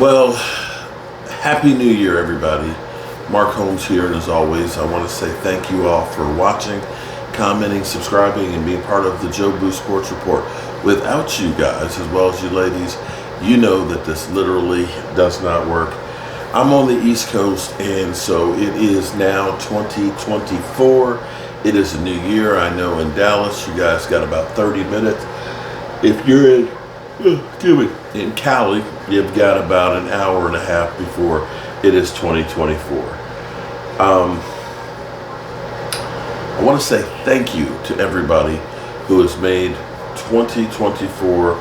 Well, Happy New Year, everybody. Mark Holmes here, and as always, I want to say thank you all for watching, commenting, subscribing, and being part of the Joe Boo Sports Report. Without you guys, as well as you ladies, you know that this literally does not work. I'm on the East Coast, and so it is now 2024. It is a new year. I know in Dallas, you guys got about 30 minutes. If you're in Cali, you've got about an hour and a half before it is 2024. I want to say thank you to everybody who has made 2024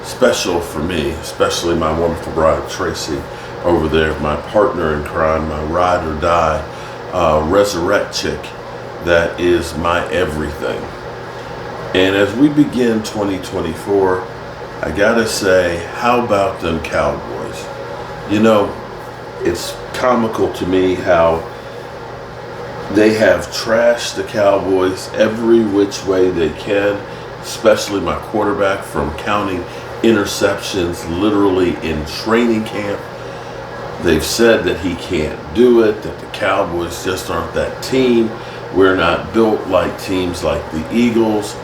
special for me, especially my wonderful bride, Tracy, over there, my partner in crime, my ride or die, resurrect chick. That is my everything. And as we begin 2024, I gotta say, how about them Cowboys? You know, it's comical to me how they have trashed the Cowboys every which way they can, especially my quarterback, from counting interceptions literally in training camp. They've said that he can't do it, that the Cowboys just aren't that team. We're not built like teams like the Eagles.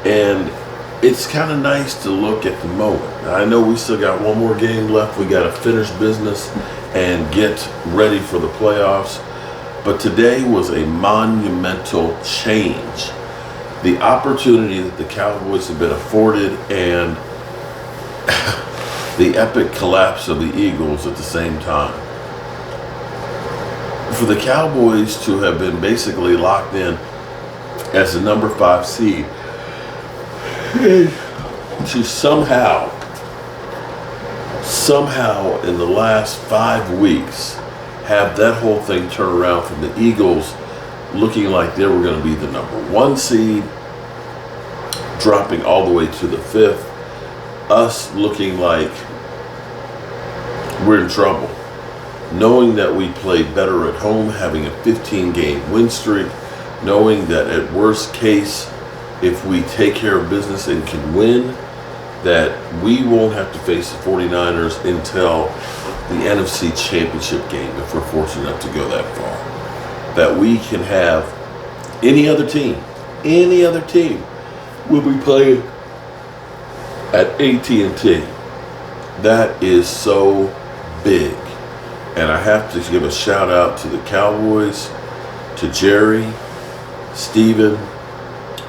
And it's kind of nice to look at the moment. I know we still got one more game left. We got to finish business and get ready for the playoffs. But today was a monumental change. The opportunity that the Cowboys have been afforded and the epic collapse of the Eagles at the same time. For the Cowboys to have been basically locked in as the number 5 seed, to somehow in the last 5 weeks have that whole thing turn around from the Eagles looking like they were going to be the number 1 seed, dropping all the way to the 5th, us looking like we're in trouble, knowing that we played better at home, having a 15-game win streak, knowing that at worst case, if we take care of business and can win, that we won't have to face the 49ers until the NFC Championship game, if we're fortunate enough to go that far. That we can have any other team will be playing at AT&T. That is so big. And I have to give a shout out to the Cowboys, to Jerry, Steven,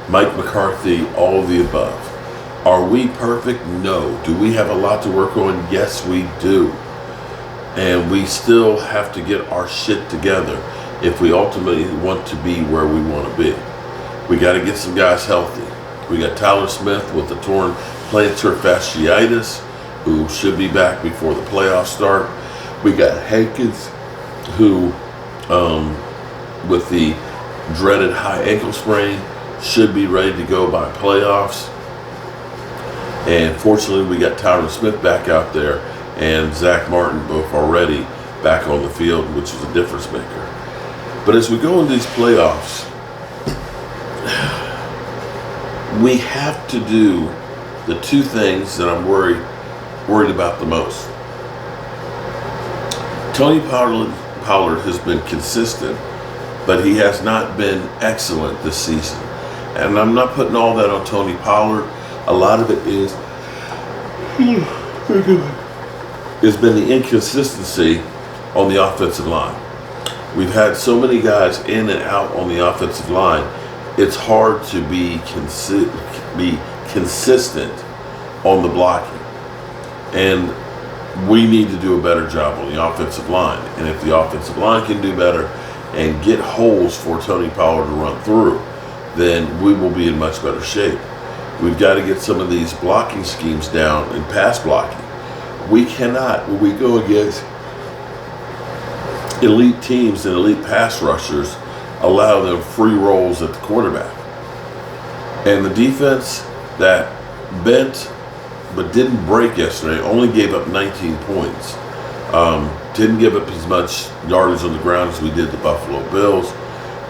Mike McCarthy, all of the above. Are we perfect? No. Do we have a lot to work on? Yes, we do. And we still have to get our shit together if we ultimately want to be where we want to be. We got to get some guys healthy. We got Tyler Smith with the torn plantar fasciitis, who should be back before the playoffs start. We got Hankins, who, with the dreaded high ankle sprain, should be ready to go by playoffs. And fortunately, we got Tyron Smith back out there and Zach Martin both already back on the field, which is a difference maker. But as we go into these playoffs, we have to do the two things that I'm worried about the most. Tony Pollard has been consistent, but he has not been excellent this season. And I'm not putting all that on Tony Pollard. A lot of it has been the inconsistency on the offensive line. We've had so many guys in and out on the offensive line. It's hard to be consistent on the blocking. And we need to do a better job on the offensive line. And if the offensive line can do better and get holes for Tony Pollard to run through, then we will be in much better shape. We've got to get some of these blocking schemes down in pass blocking. We cannot, when we go against elite teams and elite pass rushers, allow them free rolls at the quarterback. And the defense that bent but didn't break yesterday only gave up 19 points. Didn't give up as much yardage on the ground as we did the Buffalo Bills,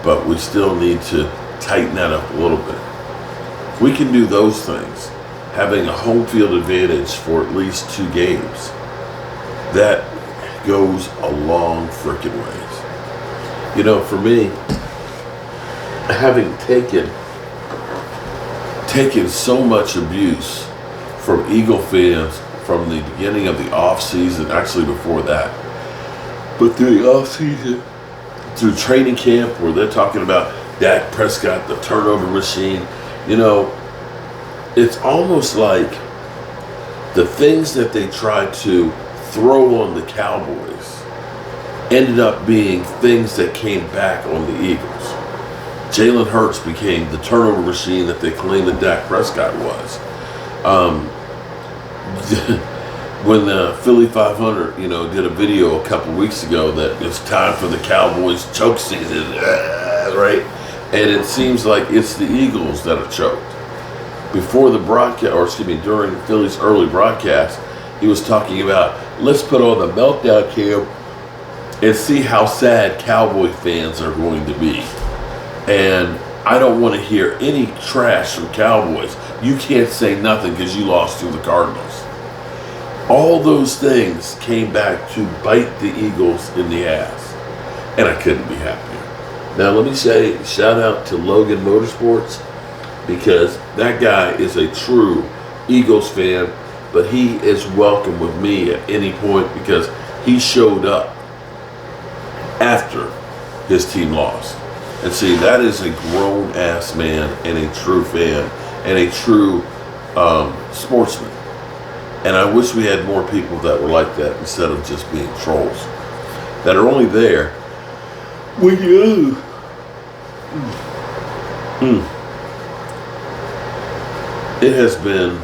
but we still need to tighten that up a little bit. If we can do those things, having a home field advantage for at least 2 games, that goes a long freaking ways. You know, for me, having taken so much abuse from Eagle fans from the beginning of the off season, actually before that, but through the off season, through training camp, where they're talking about Dak Prescott, the turnover machine, you know, it's almost like the things that they tried to throw on the Cowboys ended up being things that came back on the Eagles. Jalen Hurts became the turnover machine that they claimed that Dak Prescott was. When the Philly 500, did a video a couple weeks ago that it's time for the Cowboys choke season, right? And it seems like it's the Eagles that are choked. Before the broadcast, during Philly's early broadcast, he was talking about, let's put on the meltdown cam and see how sad Cowboy fans are going to be. And I don't want to hear any trash from Cowboys. You can't say nothing because you lost to the Cardinals. All those things came back to bite the Eagles in the ass. And I couldn't be happier. Now let me say, shout out to Logan Motorsports, because that guy is a true Eagles fan, but he is welcome with me at any point because he showed up after his team lost. And see, that is a grown-ass man and a true fan and a true sportsman. And I wish we had more people that were like that instead of just being trolls that are only there when you. It has been a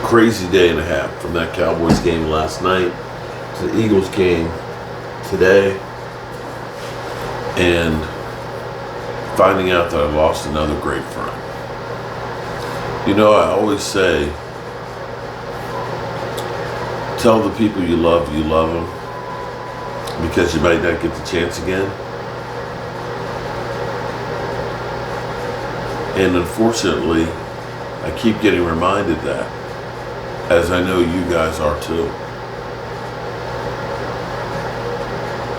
crazy day and a half from that Cowboys game last night to the Eagles game today, and finding out that I lost another great friend. I always say, tell the people you love them, because you might not get the chance again. And unfortunately, I keep getting reminded that, as I know you guys are too.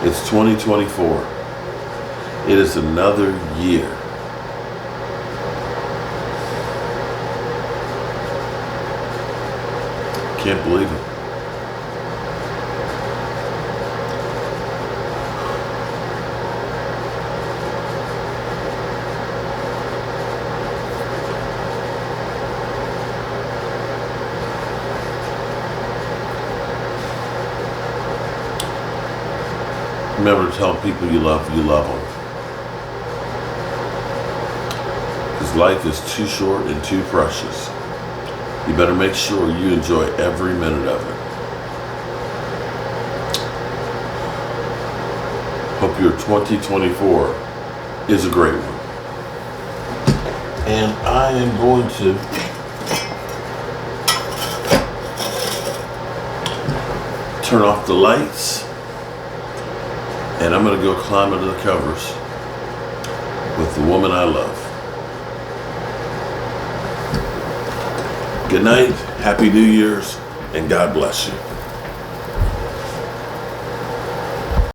It's 2024. It is another year. Can't believe it. Remember to tell people you love them. Because life is too short and too precious. You better make sure you enjoy every minute of it. Hope your 2024 is a great one. And I am going to turn off the lights. And I'm going to go climb under the covers with the woman I love. Good night, Happy New Year's, and God bless you.